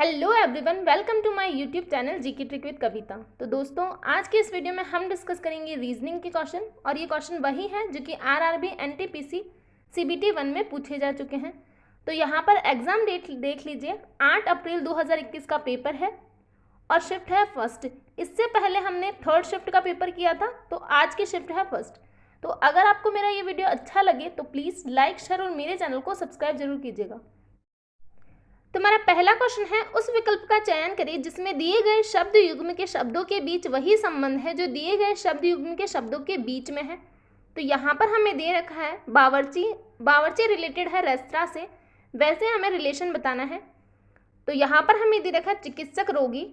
Hello everyone, welcome to my YouTube channel GK trick with Kavita. तो दोस्तों, आज के इस वीडियो में हम डिस्कस करेंगे रीजनिंग के क्वेश्चन, और ये क्वेश्चन वही है जो कि आरआरबी एनटीपीसी सीबीटी 1 में पूछे जा चुके हैं। तो यहाँ पर एग्जाम डेट देख लीजिए, 8 अप्रैल 2021 का पेपर है और शिफ्ट है फर्स्ट। इससे पहले हमने थर्ड शिफ्ट का पेपर किया था, तो आज की शिफ्ट है फर्स्ट। तो अगर आपको मेरा ये वीडियो अच्छा लगे तो प्लीज़ लाइक, शेयर और मेरे चैनल को सब्सक्राइब जरूर कीजिएगा। तो हमारा पहला क्वेश्चन है, उस विकल्प का चयन करें जिसमें दिए गए शब्द युग्म के शब्दों के बीच वही संबंध है जो दिए गए शब्द युग्म के शब्दों के बीच में है। तो यहाँ पर हमें दे रखा है बावर्ची रिलेटेड है रेस्तरां से, वैसे हमें रिलेशन बताना है। तो यहाँ पर हमें दे रखा है चिकित्सक रोगी,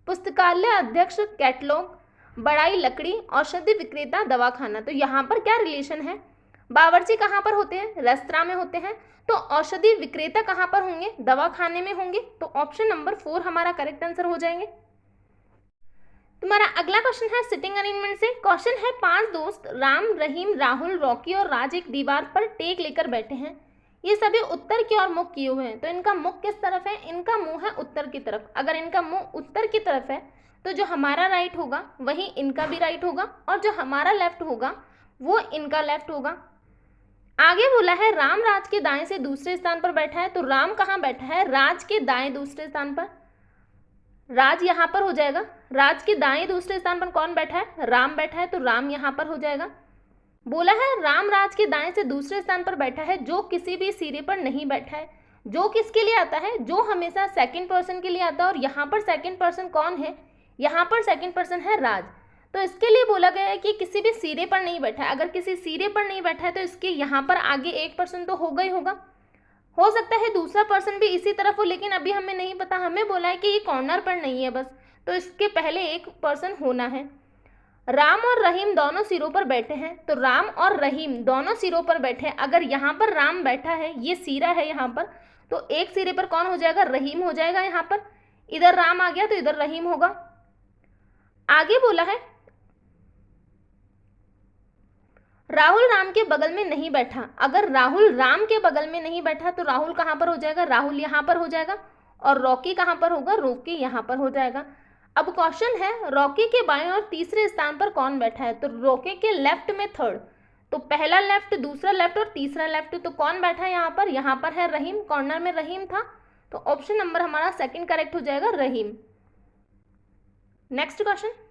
पुस्तकालय अध्यक्ष कैटलॉग, बड़ाई लकड़ी, औषधि विक्रेता दवाखाना। तो यहाँ पर क्या रिलेशन है? बावर्ची कहाँ पर होते हैं? रेस्तरां में होते हैं। तो औषधि विक्रेता कहाँ पर होंगे? दवाखाने में होंगे। तो ऑप्शन नंबर 4 हमारा करेक्ट आंसर हो जाएंगे। तुम्हारा अगला क्वेश्चन है सिटिंग अरेंजमेंट से। क्वेश्चन है, 5 दोस्त राम, रहीम, राहुल, रॉकी और राज एक दीवार पर टेक लेकर बैठे हैं। ये सभी उत्तर की ओर मुख किए हुए हैं। तो इनका मुख किस तरफ है? इनका मुंह है उत्तर की तरफ। अगर इनका मुंह उत्तर की तरफ है तो जो हमारा राइट होगा वही इनका भी राइट होगा, और जो हमारा लेफ्ट होगा वो इनका लेफ्ट होगा। आगे बोला है, राम राज के दाएं से दूसरे स्थान पर बैठा है। तो राम कहाँ बैठा है? राज के दाएं दूसरे स्थान पर। राज यहाँ पर हो जाएगा। राज के दाएं दूसरे स्थान पर कौन बैठा है? राम बैठा है, तो राम यहाँ पर हो जाएगा। बोला है, राम राज के दाएं से दूसरे स्थान पर बैठा है जो किसी भी सिरे पर नहीं बैठा है। जो किसके लिए आता है? जो हमेशा सेकंड पर्सन के लिए आता है। और यहाँ पर सेकंड पर्सन कौन है? यहाँ पर सेकंड पर्सन है राज। तो इसके लिए बोला गया है कि किसी भी सिरे पर नहीं बैठा है। अगर किसी सिरे पर नहीं बैठा है तो इसके यहाँ पर आगे एक पर्सन तो होगा ही होगा। हो सकता है दूसरा पर्सन भी इसी तरफ हो, लेकिन अभी हमें नहीं पता। हमें बोला है कि ये कॉर्नर पर नहीं है बस, तो इसके पहले एक पर्सन होना है। राम और रहीम दोनों सिरों पर बैठे हैं। तो राम और रहीम दोनों सिरों पर बैठे हैं। अगर यहाँ पर राम बैठा है, ये सिरा है यहाँ पर, तो एक सिरे पर कौन हो जाएगा? रहीम हो जाएगा। यहाँ पर इधर राम आ गया तो इधर रहीम होगा। आगे बोला है, राहुल राम के बगल में नहीं बैठा। अगर राहुल राम के बगल में नहीं बैठा तो राहुल कहाँ पर हो जाएगा? राहुल यहाँ पर हो जाएगा। और रॉकी कहाँ पर होगा? रॉकी यहाँ पर हो जाएगा। अब क्वेश्चन है, रॉकी के बाएं और तीसरे स्थान पर कौन बैठा है? तो रॉकी के लेफ्ट में थर्ड। तो पहला लेफ्ट, दूसरा लेफ्ट और तीसरा लेफ्ट। तो कौन बैठा है यहाँ पर? यहाँ पर है रहीम। कॉर्नर में रहीम था, तो ऑप्शन नंबर हमारा सेकंड करेक्ट हो जाएगा, रहीम। नेक्स्ट क्वेश्चन,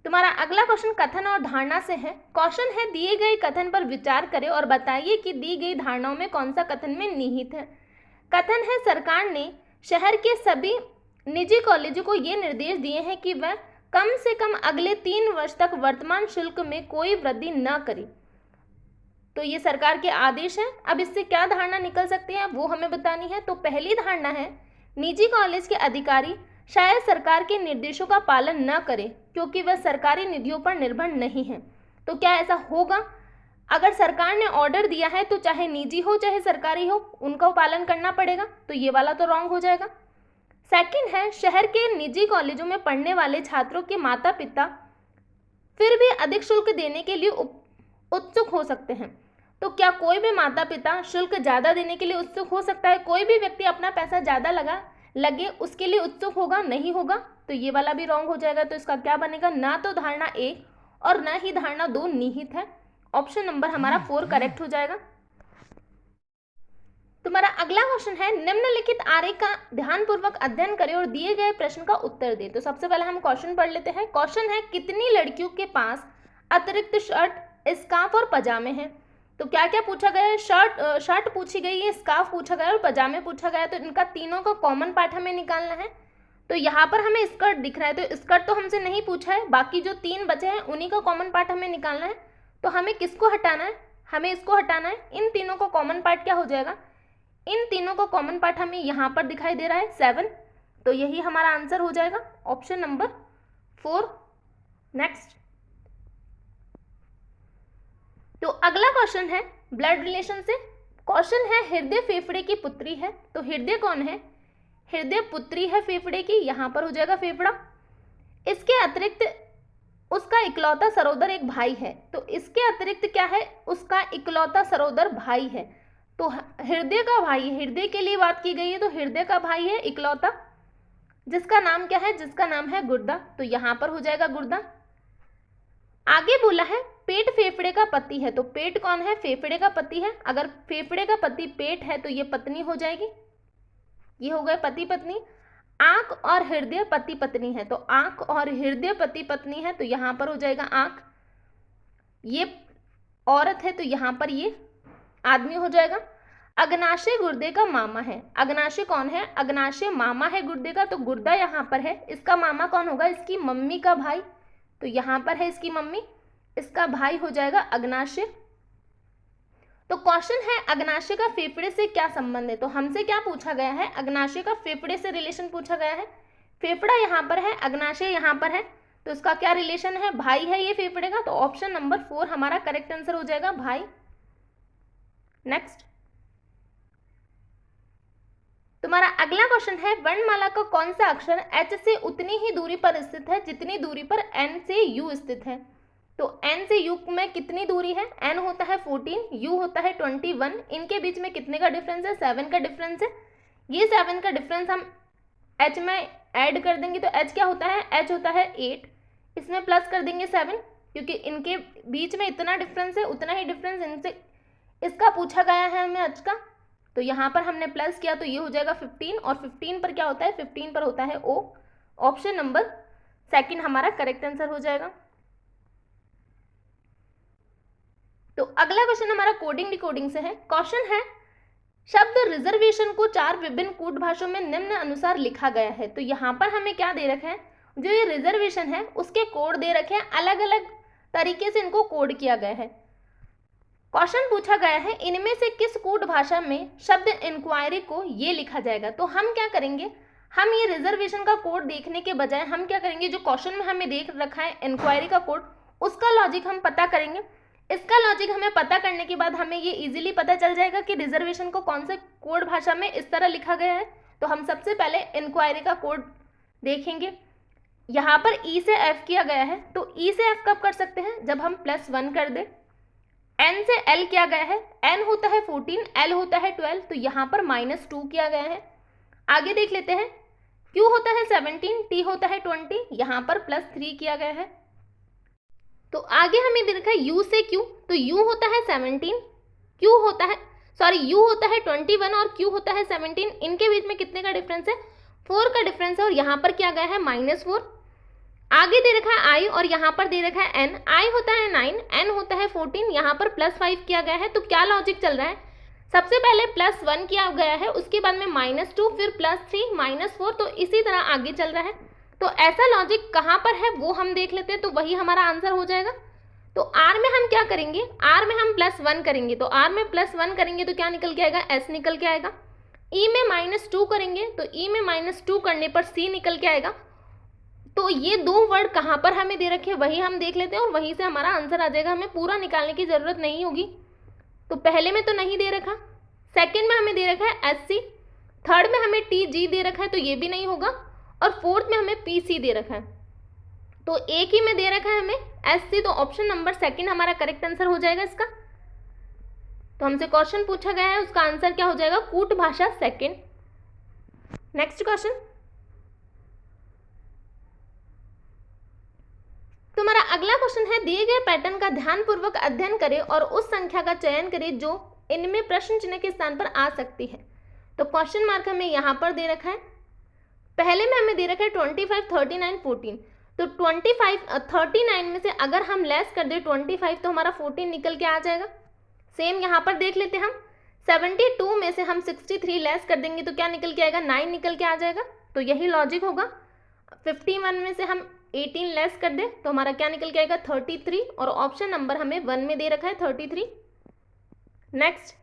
तुम्हारा अगला क्वेश्चन कथन और धारणा से है। क्वेश्चन है, दिए गए कथन पर विचार करें और बताइए कि दी गई धारणाओं में कौन सा कथन में निहित है। कथन है, सरकार ने शहर के सभी निजी कॉलेजों को ये निर्देश दिए हैं कि वह कम से कम अगले 3 वर्ष तक वर्तमान शुल्क में कोई वृद्धि न करे। तो ये सरकार के आदेश है। अब इससे क्या धारणा निकल सकती है वो हमें बतानी है। तो पहली धारणा है, निजी कॉलेज के अधिकारी शायद सरकार के निर्देशों का पालन न करें क्योंकि वह सरकारी निधियों पर निर्भर नहीं है। तो क्या ऐसा होगा? अगर सरकार ने ऑर्डर दिया है तो चाहे निजी हो चाहे सरकारी हो, उनका पालन करना पड़ेगा। तो ये वाला तो रॉन्ग हो जाएगा। सेकंड है, शहर के निजी कॉलेजों में पढ़ने वाले छात्रों के माता पिता फिर भी अधिक शुल्क देने के लिए उत्सुक हो सकते हैं। तो क्या कोई भी माता पिता शुल्क ज़्यादा देने के लिए उत्सुक हो सकता है? कोई भी व्यक्ति अपना पैसा ज़्यादा लगे उसके लिए उत्सुक होगा? नहीं होगा। तो ये वाला भी रॉन्ग हो जाएगा। तो इसका क्या बनेगा? ना तो धारणा 1 और ना ही धारणा 2 निहित है। ऑप्शन नंबर हमारा 4 करेक्ट हो जाएगा। तुम्हारा अगला क्वेश्चन है, निम्नलिखित आरेख का ध्यानपूर्वक अध्ययन करें और दिए गए प्रश्न का उत्तर दें। तो सबसे पहले हम क्वेश्चन पढ़ लेते हैं। क्वेश्चन है, कितनी लड़कियों के पास अतिरिक्त शर्ट, स्कार्फ और पजामे हैं? तो क्या क्या पूछा गया है? शर्ट पूछी गई है, स्कार्फ पूछा गया और पजामे पूछा गया है। तो इनका तीनों का कॉमन पार्ट हमें निकालना है। तो यहाँ पर हमें स्कर्ट दिख रहा है, तो स्कर्ट तो हमसे नहीं पूछा है, बाकी जो 3 बचे हैं उन्हीं का कॉमन पार्ट हमें निकालना है। तो हमें किसको हटाना है? हमें इसको हटाना है। इन तीनों का कॉमन पार्ट क्या हो जाएगा? इन तीनों का कॉमन पार्ट हमें यहाँ पर दिखाई दे रहा है 7। तो यही हमारा आंसर हो जाएगा, ऑप्शन नंबर 4। नेक्स्ट, तो अगला क्वेश्चन है ब्लड रिलेशन से। क्वेश्चन है, हृदय फेफड़े की पुत्री है। तो हृदय कौन है? हृदय पुत्री है फेफड़े की, यहाँ पर हो जाएगा फेफड़ा। इसके अतिरिक्त उसका इकलौता सरोदर एक भाई है। तो इसके अतिरिक्त क्या है? उसका इकलौता सरोदर भाई है। तो हृदय का भाई, हृदय के लिए बात की गई है, तो हृदय का भाई है इकलौता, जिसका नाम क्या है, जिसका नाम है गुर्दा, तो यहां पर हो जाएगा गुर्दा। आगे बोला है पेट फेफड़े का पति है, तो पेट कौन है, फेफड़े का पति है। अगर फेफड़े का पति पेट है तो ये पत्नी हो जाएगी, ये हो गए पति पत्नी। आंख और हृदय पति पत्नी है, तो आंख और हृदय पति पत्नी है, तो यहां पर हो जाएगा आंख। ये औरत है तो यहां पर ये आदमी हो जाएगा। अग्नाशय गुर्दे का मामा है, अग्नाशय कौन है, अग्नाशय मामा है गुर्दे का, तो गुर्दा यहां पर है। इसका मामा कौन होगा, इसकी मम्मी का भाई, तो यहां पर है इसकी मम्मी, इसका भाई हो जाएगा अग्नाशय। तो क्वेश्चन है अग्नाशय का फेफड़े से क्या संबंध है, तो हमसे क्या पूछा गया है, अग्नाशय का फेफड़े से रिलेशन पूछा गया है। फेफड़ा यहाँ पर है, अग्नाशय यहाँ पर है, तो इसका क्या रिलेशन है, भाई है ये फेफड़े का, तो ऑप्शन नंबर 4 हमारा करेक्ट आंसर हो जाएगा, भाई। नेक्स्ट तुम्हारा अगला क्वेश्चन है वर्णमाला का कौन सा अक्षर H से उतनी ही दूरी पर स्थित है जितनी दूरी पर N से U स्थित है। तो N से U में कितनी दूरी है, N होता है 14, U होता है 21, इनके बीच में कितने का डिफरेंस है, 7 का डिफरेंस है। ये 7 का डिफरेंस हम H में ऐड कर देंगे, तो H क्या होता है, H होता है 8, इसमें प्लस कर देंगे 7, क्योंकि इनके बीच में इतना डिफरेंस है, उतना ही डिफरेंस इनसे इसका पूछा गया है हमें H का, तो यहाँ पर हमने प्लस किया तो ये हो जाएगा 15, और 15 पर क्या होता है, 15 पर होता है O। ऑप्शन नंबर 2 हमारा करेक्ट आंसर हो जाएगा। तो अगला क्वेश्चन हमारा कोडिंग डिकोडिंग से है। क्वेश्चन है शब्द रिजर्वेशन को 4 विभिन्न कूट भाषाओं में निम्न अनुसार लिखा गया है। तो यहाँ पर हमें क्या दे रखा है, जो ये रिजर्वेशन है उसके कोड दे रखे हैं, अलग अलग तरीके से इनको कोड किया गया है। क्वेश्चन पूछा गया है इनमें से किस कूट भाषा में शब्द इंक्वायरी को ये लिखा जाएगा। तो हम क्या करेंगे, हम ये रिजर्वेशन का कोड देखने के बजाय हम क्या करेंगे, जो क्वेश्चन में हमें देख रखा है इंक्वायरी का कोड, उसका लॉजिक हम पता करेंगे। इसका लॉजिक हमें पता करने के बाद हमें ये इजीली पता चल जाएगा कि रिजर्वेशन को कौन से कोड भाषा में इस तरह लिखा गया है। तो हम सबसे पहले इंक्वायरी का कोड देखेंगे। यहाँ पर ई से एफ किया गया है, तो ई से एफ कब कर सकते हैं, जब हम +1 कर दें। एन से एल किया गया है, एन होता है 14, एल होता है 12, तो यहाँ पर -2 किया गया है। आगे देख लेते हैं, क्यू होता है 17, टी होता है 20, यहाँ पर +3 किया गया है। तो आगे हमें दे रखा है यू से क्यू, तो यू होता है 17, क्यू होता है यू होता है 21 और क्यू होता है 17, इनके बीच में कितने का डिफरेंस है, 4 का डिफरेंस है, और यहाँ पर क्या गया है -4। आगे दे रखा है आई और यहाँ पर दे रखा है एन, आई होता है 9, एन होता है 14, यहाँ पर +5 किया गया है। तो क्या लॉजिक चल रहा है, सबसे पहले +1 किया गया है, उसके बाद में -2, फिर +3, -4, तो इसी तरह आगे चल रहा है। तो ऐसा लॉजिक कहाँ पर है वो हम देख लेते हैं, तो वही हमारा आंसर हो जाएगा। तो आर में हम क्या करेंगे, आर में हम +1 करेंगे, तो आर में +1 करेंगे तो क्या निकल के आएगा, एस निकल के आएगा। ई में -2 करेंगे, तो ई में -2 करने पर सी निकल के आएगा। तो ये 2 वर्ड कहाँ पर हमें दे रखे वही हम देख लेते हैं और वहीं से हमारा आंसर आ जाएगा, हमें पूरा निकालने की जरूरत नहीं होगी। तो पहले में तो नहीं दे रखा, सेकंड में हमें दे रखा है SC, थर्ड में हमें TG दे रखा है तो ये भी नहीं होगा, और फोर्थ में हमें PC दे रखा है, तो एक ही में दे रखा है हमें SC, तो ऑप्शन नंबर 2 हमारा करेक्ट आंसर हो जाएगा इसका। तो हमसे क्वेश्चन पूछा गया है, उसका आंसर क्या हो जाएगा, कूट भाषा 2। नेक्स्ट क्वेश्चन, तुम्हारा अगला क्वेश्चन है दिए गए पैटर्न का ध्यानपूर्वक अध्ययन करें और उस संख्या का चयन करें जो इनमें प्रश्न चिन्ह के स्थान पर आ सकती है। तो क्वेश्चन मार्क हमें यहाँ पर दे रखा है, पहले में हमें दे रखा है 25, 39, 14, तो 25, 39 में से अगर हम लेस कर दे 25 तो हमारा 14 निकल के आ जाएगा। सेम यहाँ पर देख लेते हैं हम, 72 में से हम 63 लेस कर देंगे तो क्या निकल के आएगा, 9 निकल के आ जाएगा। तो यही लॉजिक होगा। 51 में से हम 18 लेस कर दे तो हमारा क्या निकल के आएगा, 33, और ऑप्शन नंबर हमें 1 में दे रखा है 33। नेक्स्ट,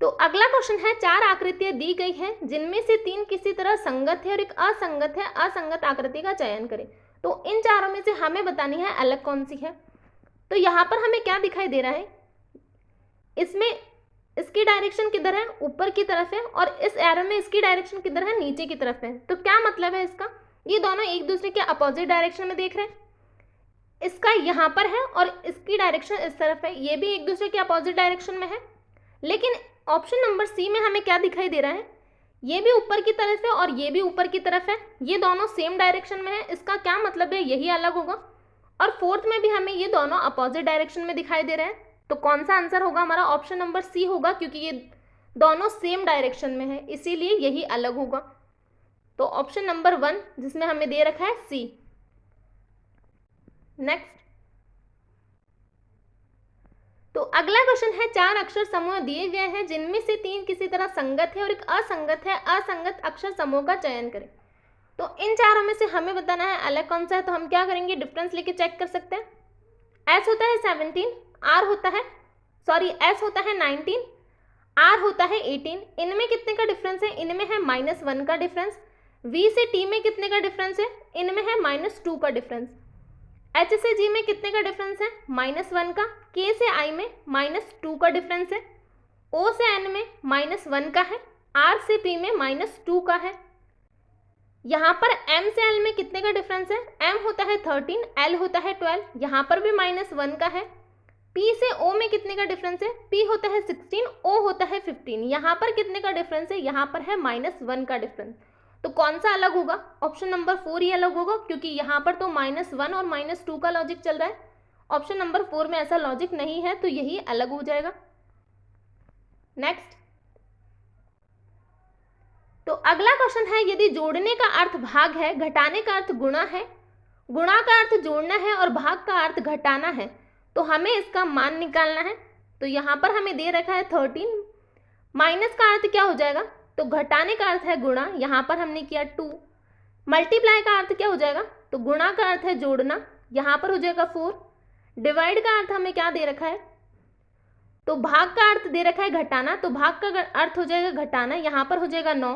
तो अगला क्वेश्चन है 4 आकृतियां दी गई हैं जिनमें से 3 किसी तरह संगत है और एक असंगत है, असंगत आकृति का चयन करें। तो इन चारों में से हमें बतानी है अलग कौन सी है। तो यहाँ पर हमें क्या दिखाई दे रहा है, इसमें इसकी डायरेक्शन किधर है, ऊपर की तरफ है, और इस एरो में इसकी डायरेक्शन किधर है, नीचे की तरफ है। तो क्या मतलब है इसका, ये दोनों एक दूसरे के अपोजिट डायरेक्शन में देख रहे हैं। इसका यहाँ पर है और इसकी डायरेक्शन इस तरफ है, ये भी एक दूसरे के अपोजिट डायरेक्शन में है। लेकिन ऑप्शन नंबर सी में हमें क्या दिखाई दे रहा है, ये भी ऊपर की तरफ है और ये भी ऊपर की तरफ है, ये दोनों सेम डायरेक्शन में है। इसका क्या मतलब है, यही अलग होगा। और फोर्थ में भी हमें ये दोनों अपोजिट डायरेक्शन में दिखाई दे रहे हैं। तो कौन सा आंसर होगा हमारा, ऑप्शन नंबर सी होगा, क्योंकि ये दोनों सेम डायरेक्शन में है, इसीलिए यही अलग होगा। तो ऑप्शन नंबर 1 जिसमें हमें दे रखा है सी। नेक्स्ट, तो अगला क्वेश्चन है, 4 अक्षर समूह दिए गए हैं जिनमें से 3 किसी तरह संगत है और एक असंगत है, असंगत अक्षर समूह का चयन करें। तो इन चारों में से हमें बताना है अलग कौन सा है। तो हम क्या करेंगे, डिफरेंस लेके चेक कर सकते हैं। एस होता है 17, आर होता है एस होता है 19, आर होता है 18। इनमें कितने का डिफरेंस है, इनमें है -1 का डिफरेंस। वी से टी में कितने का डिफरेंस है, इनमें है -2 का डिफरेंस। एच से जी में कितने का डिफरेंस है, -1 का। के से आई में -2 का डिफरेंस है। ओ से एन में -1 का है। आर से पी में -2 का है। यहाँ पर एम से एल में कितने का डिफरेंस है, एम होता है 13, एल होता है 12, यहाँ पर भी -1 का है। पी से ओ में कितने का डिफरेंस है, पी होता है 16, ओ होता है 15, यहाँ पर कितने का डिफरेंस है, यहाँ पर है -1 का डिफरेंस। तो कौन सा अलग होगा, ऑप्शन नंबर 4 ही अलग होगा, क्योंकि यहाँ पर तो -1 और -2 का लॉजिक चल रहा है। ऑप्शन नंबर 4 में ऐसा लॉजिक नहीं है, तो यही अलग हो जाएगा। नेक्स्ट, तो अगला क्वेश्चन है, यदि जोड़ने का अर्थ भाग है, घटाने का अर्थ गुणा है, गुणा का अर्थ जोड़ना है और भाग का अर्थ घटाना है, तो हमें इसका मान निकालना है। तो यहाँ पर हमें दे रखा है 13, माइनस का अर्थ क्या हो जाएगा, तो घटाने का अर्थ है गुणा, यहाँ पर हमने किया 2। मल्टीप्लाई का अर्थ क्या हो जाएगा, तो गुणा का अर्थ है जोड़ना, यहाँ पर हो जाएगा 4। डिवाइड का अर्थ हमें क्या दे रखा है, तो भाग का अर्थ दे रखा है घटाना, तो भाग का अर्थ हो जाएगा घटाना, यहाँ पर हो जाएगा 9।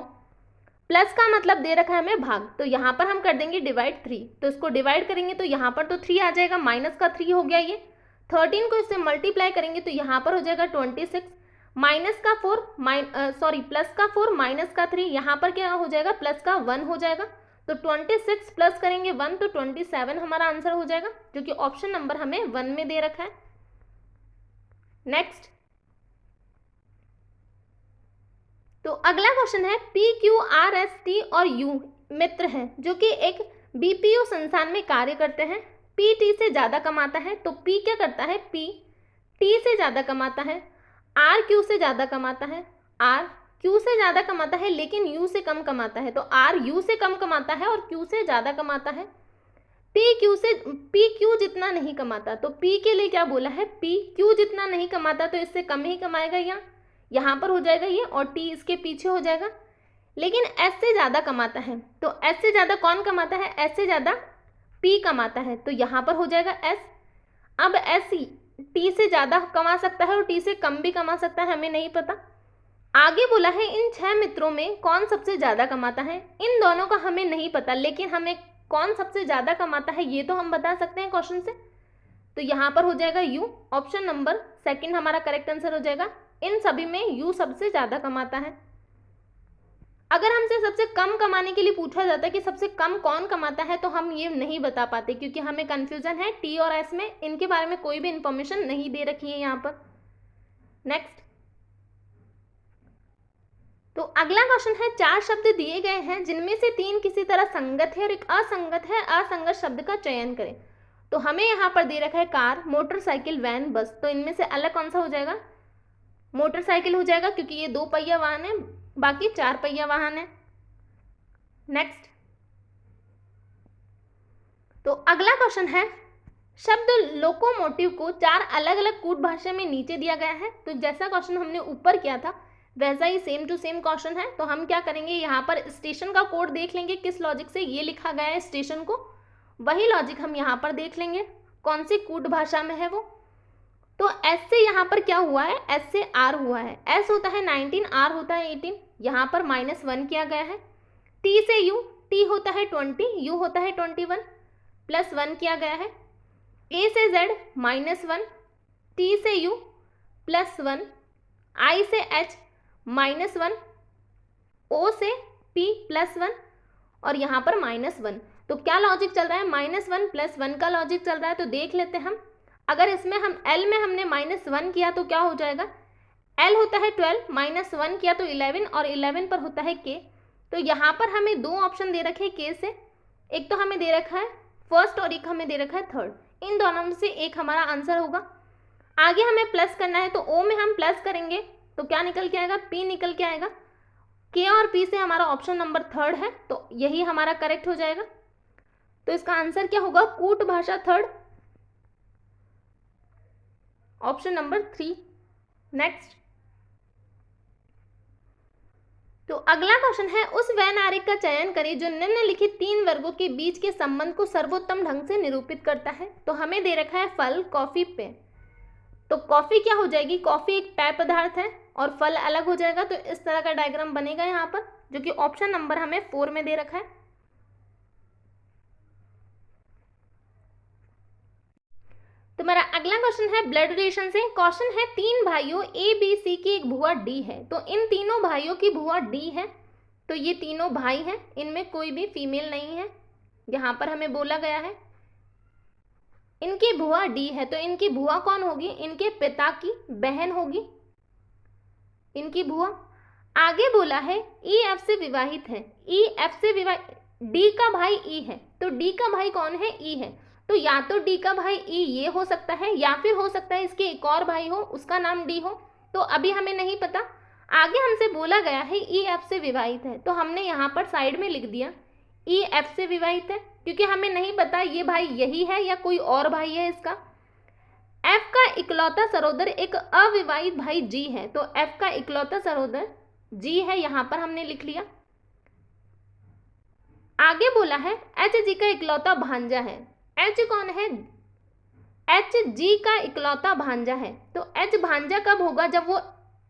प्लस का मतलब दे रखा है हमें भाग, तो यहाँ पर हम कर देंगे डिवाइड 3। तो इसको डिवाइड करेंगे तो यहाँ पर तो 3 आ जाएगा, माइनस का 3 हो गया ये। 13 को इससे मल्टीप्लाई करेंगे तो यहाँ पर हो जाएगा 26, माइनस का 4 प्लस का 4 माइनस का 3, यहाँ पर क्या हो जाएगा, प्लस का 1 हो जाएगा। तो 26 प्लस करेंगे 1 तो 27 हमारा आंसर हो जाएगा, जो कि ऑप्शन नंबर हमें 1 में दे रखा है। नेक्स्ट, तो अगला क्वेश्चन है, P Q R S T और यू मित्र हैं जो कि एक बीपीओ संस्थान में कार्य करते हैं। पी टी से ज़्यादा कमाता है, तो पी क्या करता है, पी टी से ज़्यादा कमाता है। आर क्यू से ज़्यादा कमाता है, आर क्यू से ज़्यादा कमाता है लेकिन यू से कम कमाता है, तो आर यू से कम कमाता है और क्यू से ज़्यादा कमाता है। पी क्यू जितना नहीं कमाता, तो पी के लिए क्या बोला है, पी क्यू जितना नहीं कमाता तो इससे कम ही कमाएगा, यहाँ पर हो जाएगा ये, और टी इसके पीछे हो जाएगा। लेकिन एस से ज़्यादा कमाता है, तो एस से ज़्यादा कौन कमाता है, एस से ज़्यादा पी कमाता है, तो यहाँ पर हो जाएगा एस। अब एस टी से ज़्यादा कमा सकता है और टी से कम भी कमा सकता है, हमें नहीं पता। आगे बोला है, इन 6 मित्रों में कौन सबसे ज़्यादा कमाता है। इन दोनों का हमें नहीं पता, लेकिन हमें कौन सबसे ज़्यादा कमाता है ये तो हम बता सकते हैं क्वेश्चन से। तो यहाँ पर हो जाएगा यू, ऑप्शन नंबर 2 हमारा करेक्ट आंसर हो जाएगा। इन सभी में यू सबसे ज़्यादा कमाता है। अगर हमसे सबसे कम कमाने के लिए पूछा जाता है कि सबसे कम कौन कमाता है, तो हम ये नहीं बता पाते, क्योंकि हमें कन्फ्यूजन है टी और एस में, इनके बारे में कोई भी इंफॉर्मेशन नहीं दे रखी है यहाँ पर। नेक्स्ट, तो अगला क्वेश्चन है, 4 शब्द दिए गए हैं जिनमें से 3 किसी तरह संगत है और एक असंगत है, असंगत शब्द का चयन करें। तो हमें यहाँ पर दे रखा है कार, मोटरसाइकिल, वैन, बस, तो इनमें से अलग कौन सा हो जाएगा, मोटरसाइकिल हो जाएगा, क्योंकि ये 2 पहिया वाहन है, बाकी 4 पहिया वाहन है। नेक्स्ट, तो अगला क्वेश्चन है, शब्द लोकोमोटिव को 4 अलग अलग कूट भाषा में नीचे दिया गया है। तो जैसा क्वेश्चन हमने ऊपर किया था वैसा ही सेम टू सेम क्वेश्चन है। तो हम क्या करेंगे, यहाँ पर स्टेशन का कोड देख लेंगे, किस लॉजिक से ये लिखा गया है स्टेशन को, वही लॉजिक हम यहाँ पर देख लेंगे कौन सी कूट भाषा में है वो। तो एस से यहाँ पर क्या हुआ है, एस से आर हुआ है। एस होता है 19, आर होता है 18, यहाँ पर -1 किया गया है। टी से यू, टी होता है 20, यू होता है 21, +1 किया गया है। ए से जेड -1, टी से यू +1, आई से एच -1, ओ से पी +1 और यहाँ पर -1। तो क्या लॉजिक चल रहा है, -1 + 1 का लॉजिक चल रहा है। तो देख लेते हैं हम, अगर इसमें हम L में हमने -1 किया तो क्या हो जाएगा, L होता है 12, -1 किया तो 11 और 11 पर होता है K। तो यहाँ पर हमें दो ऑप्शन दे रखे हैं K से, एक तो हमें दे रखा है फर्स्ट और एक हमें दे रखा है थर्ड, इन दोनों में से एक हमारा आंसर होगा। आगे हमें प्लस करना है तो O में हम प्लस करेंगे तो क्या निकल के आएगा, P निकल के आएगा। K और P से हमारा ऑप्शन नंबर थर्ड है, तो यही हमारा करेक्ट हो जाएगा। तो इसका आंसर क्या होगा, कूट भाषा थर्ड, ऑप्शन नंबर 3। नेक्स्ट, तो अगला क्वेश्चन है, उस वैन आरेख का चयन करें जो निम्नलिखित 3 वर्गों के बीच के संबंध को सर्वोत्तम ढंग से निरूपित करता है। तो हमें दे रखा है फल, कॉफी, पेय। तो कॉफी क्या हो जाएगी, कॉफी एक पेय पदार्थ है और फल अलग हो जाएगा। तो इस तरह का डायग्राम बनेगा यहाँ पर, जो कि ऑप्शन नंबर हमें 4 में दे रखा है। तो मेरा अगला क्वेश्चन है ब्लड रिलेशन से। क्वेश्चन है, 3 भाइयों A, B, C की एक बुआ D है। तो इन तीनों भाइयों की बुआ D है, तो ये तीनों भाई हैं, इनमें कोई भी फीमेल नहीं है। यहाँ पर हमें बोला गया है इनकी बुआ D है, तो इनकी बुआ कौन होगी, इनके पिता की बहन होगी इनकी बुआ। आगे बोला है E F से विवाहित है, E F से विवाहित, D का भाई E है, तो D का भाई कौन है, E है। तो या तो D का भाई E ये हो सकता है, या फिर हो सकता है इसके एक और भाई हो, उसका नाम D हो। तो अभी हमें नहीं पता। आगे हमसे बोला गया है E F से विवाहित है, तो हमने यहाँ पर साइड में लिख दिया E F से विवाहित है, क्योंकि हमें नहीं पता ये भाई यही है या कोई और भाई है इसका। F का इकलौता सहोदर एक अविवाहित भाई G है, तो F का इकलौता सहोदर G है, यहाँ पर हमने लिख लिया। आगे बोला है H G का इकलौता भांजा है। H कौन है, H G का इकलौता भांजा है। तो H भांजा कब होगा, जब वो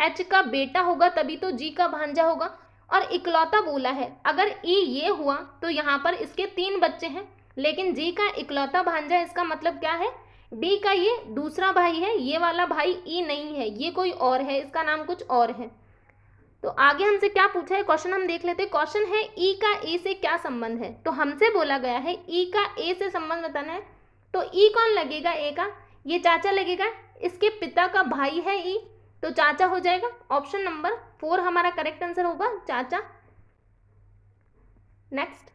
H का बेटा होगा तभी तो G का भांजा होगा। और इकलौता बोला है, अगर E ये हुआ तो यहाँ पर इसके 3 बच्चे हैं, लेकिन G का इकलौता भांजा, इसका मतलब क्या है, D का ये दूसरा भाई है, ये वाला भाई E नहीं है, ये कोई और है, इसका नाम कुछ और है। तो आगे हमसे क्या पूछा है, क्वेश्चन हम देख लेते हैं। क्वेश्चन है E का A से क्या संबंध है। तो हमसे बोला गया है E का A से संबंध बताना है। तो E कौन लगेगा, A का, ये चाचा लगेगा, इसके पिता का भाई है E, तो चाचा हो जाएगा। ऑप्शन नंबर 4 हमारा करेक्ट आंसर होगा, चाचा। नेक्स्ट,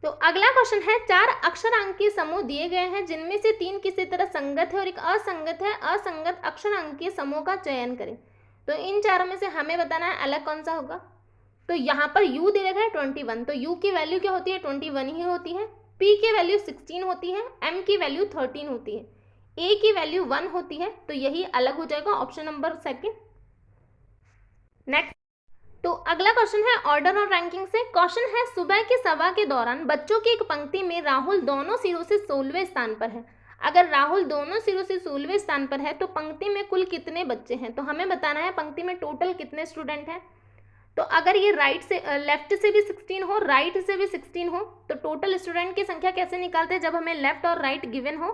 तो अगला क्वेश्चन है, 4 अक्षरांकीय समूह दिए गए हैं जिनमें से 3 किसी तरह संगत है और एक असंगत है। असंगत अक्षरांकीय समूह का चयन करें। तो इन चारों में से हमें बताना है अलग कौन सा होगा। तो यहाँ पर U दे रखा है 21, तो U की वैल्यू क्या होती है, 21 ही होती है। P की वैल्यू 16 होती है, M की वैल्यू 13 होती है, A की वैल्यू 1 होती है, तो यही अलग हो जाएगा, ऑप्शन नंबर 2। नेक्स्ट, तो अगला क्वेश्चन है ऑर्डर और रैंकिंग से। क्वेश्चन है, सुबह की सभा के दौरान बच्चों की एक पंक्ति में राहुल दोनों सिरों से 16वें स्थान पर है। अगर राहुल दोनों सिरों से 16वें स्थान पर है तो पंक्ति में कुल कितने बच्चे हैं। तो हमें बताना है पंक्ति में टोटल कितने स्टूडेंट हैं। तो अगर ये राइट से लेफ्ट से भी 16 हो, राइट से भी 16 हो, तो टोटल स्टूडेंट की संख्या कैसे निकालते हैं, जब हमें लेफ्ट और राइट गिवन हो।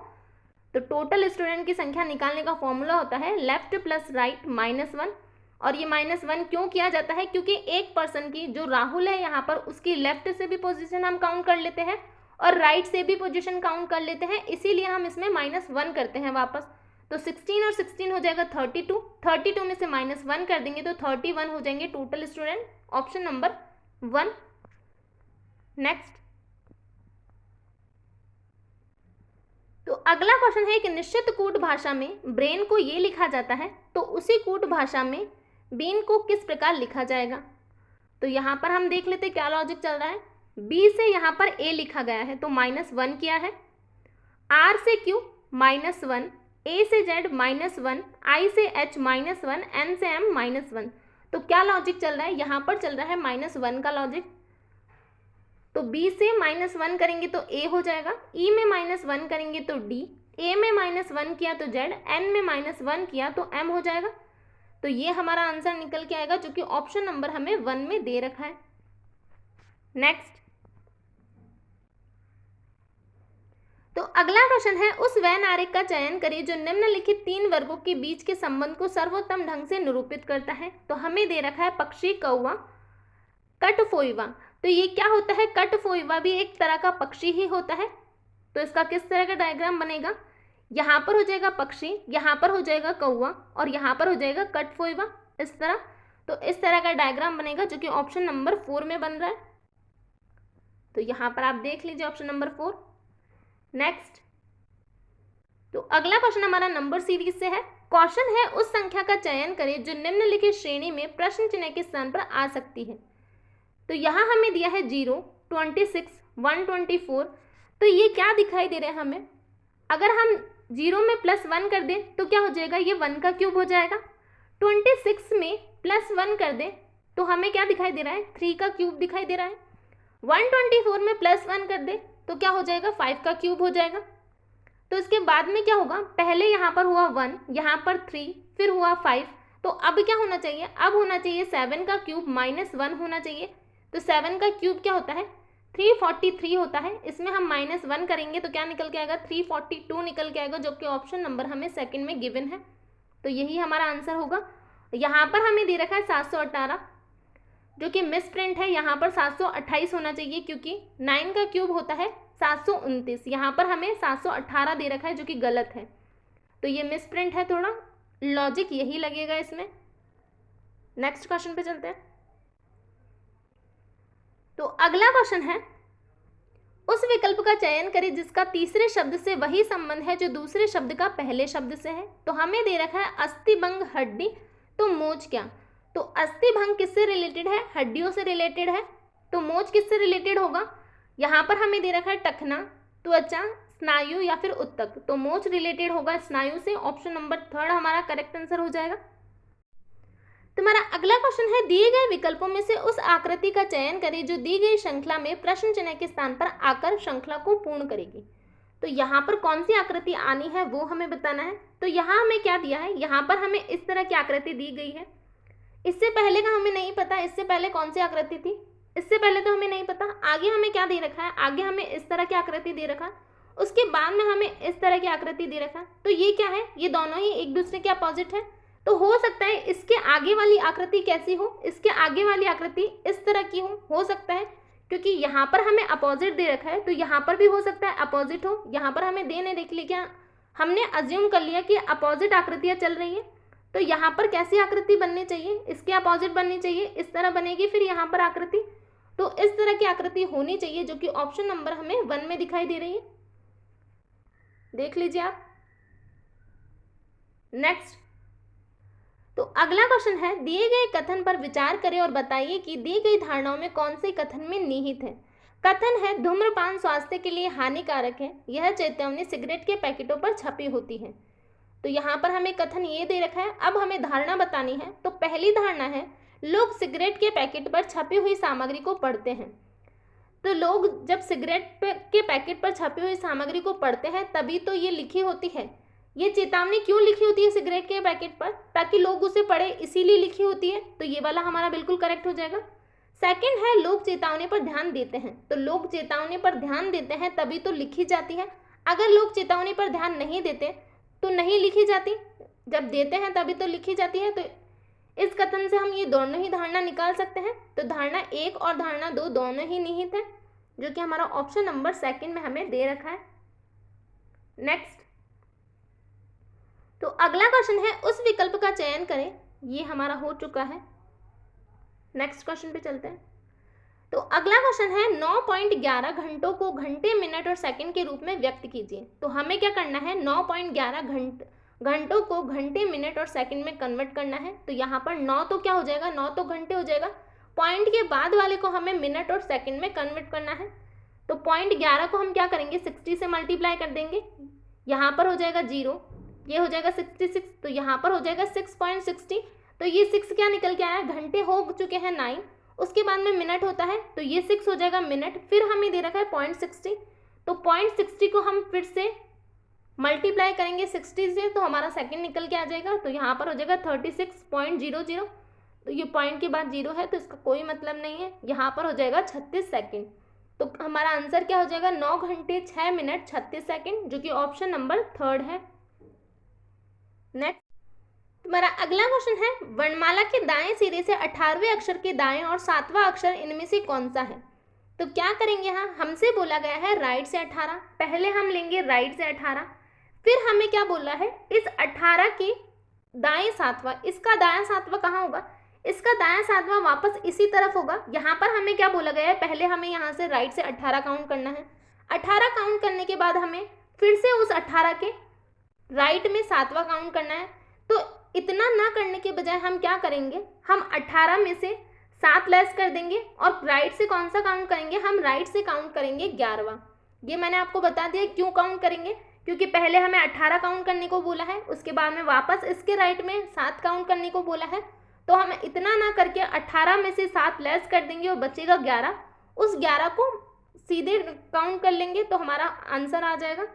तो टोटल स्टूडेंट की संख्या निकालने का फॉर्मूला होता है लेफ्ट प्लस राइट -1। और ये -1 क्यों किया जाता है, क्योंकि एक पर्सन की, जो राहुल है यहाँ पर, उसकी लेफ्ट से भी पोजीशन हम काउंट कर लेते हैं और राइट से भी पोजीशन काउंट कर लेते हैं, इसीलिए हम इसमें -1 करते हैं वापस। तो 16 और 16 हो जाएगा 32, 32 में से -1 कर देंगे तो 31 हो जाएंगे total student, option number 1। Next, तो अगला क्वेश्चन है, एक निश्चित कूट भाषा में ब्रेन को ये लिखा जाता है, तो उसी कूट भाषा में बीन को किस प्रकार लिखा जाएगा। तो यहाँ पर हम देख लेते क्या लॉजिक चल रहा है। बी से यहाँ पर ए लिखा गया है तो -1 किया है, आर से क्यू -1, ए से जेड -1, आई से एच -1, एन से एम -1। तो क्या लॉजिक चल रहा है, यहाँ पर चल रहा है -1 का लॉजिक। तो बी से -1 करेंगे तो ए हो जाएगा, ई में -1 करेंगे तो डी, ए में -1 किया तो जेड, एन में -1 किया तो एम हो जाएगा। तो ये हमारा आंसर निकल के आएगा, जो कि ऑप्शन नंबर हमें 1 में दे रखा है। नेक्स्ट, तो अगला क्वेश्चन है, उस वैन आरेख का चयन करें जो निम्नलिखित 3 वर्गों के बीच के संबंध को सर्वोत्तम ढंग से निरूपित करता है। तो हमें दे रखा है पक्षी, कौवा, कठफोइवा। तो ये क्या होता है, कठफोइवा भी एक तरह का पक्षी ही होता है। तो इसका किस तरह का डायग्राम बनेगा, यहाँ पर हो जाएगा पक्षी, यहाँ पर हो जाएगा कौवा और यहाँ पर हो जाएगा कठफोइवा, इस तरह। तो इस तरह का डायग्राम बनेगा जो कि ऑप्शन नंबर 4 में बन रहा है। तो यहाँ पर आप देख लीजिए ऑप्शन नंबर 4। नेक्स्ट, तो अगला क्वेश्चन हमारा नंबर सीरीज से है। क्वेश्चन है उस संख्या का चयन करें जो निम्नलिखित श्रेणी में प्रश्न चिन्ह के स्थान पर आ सकती है। तो यहाँ हमें दिया है 0, 26, 124। तो ये क्या दिखाई दे रहा है हमें, अगर हम 0 में +1 कर दें तो क्या हो जाएगा, ये 1 का क्यूब हो जाएगा। 26 में +1 कर दें तो हमें क्या दिखाई दे रहा है, 3 का क्यूब दिखाई दे रहा है। 124 में +1 कर दें तो क्या हो जाएगा, 5 का क्यूब हो जाएगा। तो इसके बाद में क्या होगा, पहले यहाँ पर हुआ 1, यहाँ पर 3, फिर हुआ 5। तो अब क्या होना चाहिए, अब होना चाहिए 7 का क्यूब -1 होना चाहिए। तो 7 का क्यूब क्या होता है, 343 होता है। इसमें हम -1 करेंगे तो क्या निकल के आएगा, 342 निकल के आएगा, जो कि ऑप्शन नंबर हमें सेकंड में गिवन है। तो यही हमारा आंसर होगा। यहाँ पर हमें दे रखा है 718, जो कि मिस प्रिंट है। यहाँ पर 728 होना चाहिए क्योंकि 9 का क्यूब होता है 729। यहाँ पर हमें 718 दे रखा है जो कि गलत है। तो ये मिस प्रिंट है, थोड़ा लॉजिक यही लगेगा इसमें। नेक्स्ट क्वेश्चन पे चलते हैं। तो अगला क्वेश्चन है, उस विकल्प का चयन करें जिसका तीसरे शब्द से वही संबंध है जो दूसरे शब्द का पहले शब्द से है। तो हमें दे रखा है अस्थिभंग हड्डी, तो मोच क्या। तो अस्थिभंग किससे रिलेटेड है, हड्डियों से रिलेटेड है। तो मोच किससे रिलेटेड होगा, यहाँ पर हमें दे रखा है टखना, त्वचा, स्नायु या फिर उत्तक। तो मोच रिलेटेड होगा स्नायु से। ऑप्शन नंबर 3 हमारा करेक्ट आंसर हो जाएगा। तुम्हारा अगला क्वेश्चन है, दिए गए विकल्पों में से उस आकृति का चयन करें जो दी गई श्रृंखला में प्रश्न चिन्ह के स्थान पर आकर श्रृंखला को पूर्ण करेगी। तो यहाँ पर कौन सी आकृति आनी है वो हमें बताना है। तो यहाँ हमें क्या दिया है, यहाँ पर हमें इस तरह की आकृति दी गई है। इससे पहले का हमें नहीं पता, इससे पहले कौन सी आकृति थी, इससे पहले तो हमें नहीं पता। आगे हमें क्या दे रखा है, आगे हमें इस तरह की आकृति दे रखा है, उसके बाद में हमें इस तरह की आकृति दे रखा है। तो ये क्या है, ये दोनों ही एक दूसरे के अपोजिट है। तो हो सकता है इसके आगे वाली आकृति कैसी हो, इसके आगे वाली आकृति इस तरह की हो सकता है, क्योंकि यहाँ पर हमें अपोजिट दे रखा है। तो यहाँ पर भी हो सकता है अपोजिट हो। यहाँ पर हमें देने देख लिया, क्या हमने अज्यूम कर लिया कि अपोजिट आकृतियाँ चल रही है। तो यहाँ पर कैसी आकृति बननी चाहिए, इसके अपोजिट बननी चाहिए, इस तरह बनेगी फिर यहाँ पर आकृति। तो इस तरह की आकृति होनी चाहिए, जो कि ऑप्शन नंबर हमें 1 में दिखाई दे रही है। देख लीजिए आप। नेक्स्ट, तो अगला क्वेश्चन है, दिए गए कथन पर विचार करें और बताइए कि दी गई धारणाओं में कौन से कथन में निहित है। कथन है, धूम्रपान स्वास्थ्य के लिए हानिकारक है, यह चेतावनी सिगरेट के पैकेटों पर छपी होती है। तो यहाँ पर हमें कथन ये दे रखा है। अब हमें धारणा बतानी है। तो पहली धारणा है, लोग सिगरेट के पैकेट पर छपी हुई सामग्री को पढ़ते हैं। तो लोग जब सिगरेट के पैकेट पर छपी हुई सामग्री को पढ़ते हैं तभी तो ये लिखी होती है। ये चेतावनी क्यों लिखी होती है सिगरेट के पैकेट पर, ताकि लोग उसे पढ़े, इसीलिए लिखी होती है। तो ये वाला हमारा बिल्कुल करेक्ट हो जाएगा। सेकंड है, लोग चेतावनी पर ध्यान देते हैं। तो लोग चेतावनी पर ध्यान देते हैं तभी तो लिखी जाती है। अगर लोग चेतावनी पर ध्यान नहीं देते तो नहीं लिखी जाती, जब देते हैं तभी तो लिखी जाती है। तो इस कथन से हम ये दोनों ही धारणा निकाल सकते हैं। तो धारणा 1 और धारणा 2 दोनों ही निहित है, जो कि हमारा ऑप्शन नंबर 2 में हमें दे रखा है। नेक्स्ट, तो अगला क्वेश्चन है, उस विकल्प का चयन करें। ये हमारा हो चुका है। नेक्स्ट क्वेश्चन पे चलते हैं। तो अगला क्वेश्चन है, 9.11 घंटों को घंटे, मिनट और सेकंड के रूप में व्यक्त कीजिए। तो हमें क्या करना है, 9.11 घंटों को घंटे, मिनट और सेकंड में कन्वर्ट करना है। तो यहाँ पर 9 तो क्या हो जाएगा, 9 तो घंटे हो जाएगा। पॉइंट के बाद वाले को हमें मिनट और सेकंड में कन्वर्ट करना है। तो 0.11 को हम क्या करेंगे, 60 से मल्टीप्लाई कर देंगे। यहाँ पर हो जाएगा 0, ये हो जाएगा 66, तो यहाँ पर हो जाएगा 6.60। तो ये 6 क्या निकल के आया, घंटे हो चुके हैं 9, उसके बाद में मिनट होता है, तो ये 6 हो जाएगा मिनट। फिर हमें दे रखा है 0.60, तो 0.60 को हम फिर से मल्टीप्लाई करेंगे 60 से, तो हमारा सेकंड निकल के आ जाएगा। तो यहाँ पर हो जाएगा 36.00। तो ये पॉइंट के बाद 0 है तो इसका कोई मतलब नहीं है। यहाँ पर हो जाएगा 36 सेकेंड। तो हमारा आंसर क्या हो जाएगा, 9 घंटे 6 मिनट 36 सेकेंड, जो कि ऑप्शन नंबर 3 है। नेक्स्ट, तुम्हारा अगला क्वेश्चन है, वर्णमाला के दाएं सिरे से 18वें अक्षर के दाएं और 7वां अक्षर इनमें से कौन सा है। तो क्या करेंगे, यहाँ हमसे बोला गया है राइट से 18, पहले हम लेंगे राइट से 18, फिर हमें क्या बोला है, इस 18 के दाएं सातवां, इसका दायां सातवां कहाँ होगा, इसका दायां सातवां वापस इसी तरफ होगा। यहाँ पर हमें क्या बोला गया है, पहले हमें यहाँ से राइट से 18 काउंट करना है, 18 काउंट करने के बाद हमें फिर से उस 18 के राइट में सातवां काउंट करना है। तो इतना ना करने के बजाय हम क्या करेंगे, हम 18 में से 7 लेस कर देंगे और राइट से कौन सा काउंट करेंगे, हम राइट से काउंट करेंगे 11वां। ये मैंने आपको बता दिया क्यों काउंट करेंगे, क्योंकि पहले हमें 18 काउंट करने को बोला है, उसके बाद में वापस इसके राइट में 7 काउंट करने को बोला है। तो हम इतना ना करके 18 में से 7 लेस कर देंगे और बचेगा 11, उस 11 को सीधे काउंट कर लेंगे तो हमारा आंसर आ जाएगा।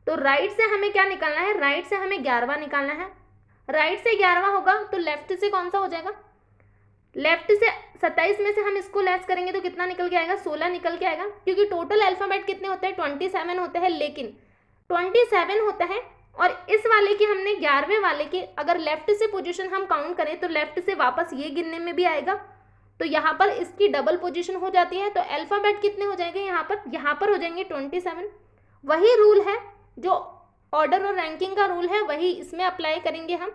तो राइट से हमें क्या निकालना है, राइट से हमें 11वां निकालना है। राइट से 11वां होगा तो लेफ्ट से कौन सा हो जाएगा, लेफ्ट से 27 में से हम इसको लेस करेंगे तो कितना निकल के आएगा, 16 निकल के आएगा, क्योंकि टोटल अल्फाबेट कितने होते हैं, 27 होते हैं, लेकिन 27 होता है और इस वाले की हमने 11वें वाले की अगर लेफ्ट से पोजीशन हम काउंट करें तो लेफ्ट से वापस ये गिनने में भी आएगा, तो यहाँ पर इसकी डबल पोजीशन हो जाती है। तो अल्फाबेट कितने हो जाएंगे यहाँ पर हो जाएंगे 27। वही रूल है जो ऑर्डर और रैंकिंग का रूल है, वही इसमें अप्लाई करेंगे हम।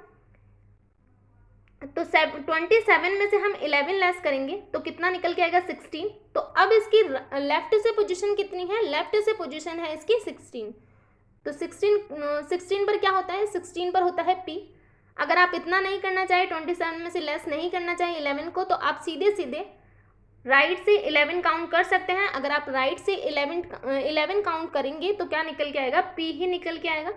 तो 27 में से हम 11 लेस करेंगे तो कितना निकल के आएगा, 16। तो अब इसकी लेफ्ट से पोजीशन कितनी है, लेफ्ट से पोजीशन है इसकी 16। तो 16 पर क्या होता है, 16 पर होता है P। अगर आप इतना नहीं करना चाहे, 27 में से लेस नहीं करना चाहे 11 को, तो आप सीधे सीधे राइट से 11 काउंट कर सकते हैं। अगर आप राइट से 11 काउंट करेंगे तो क्या निकल के आएगा, P ही निकल के आएगा।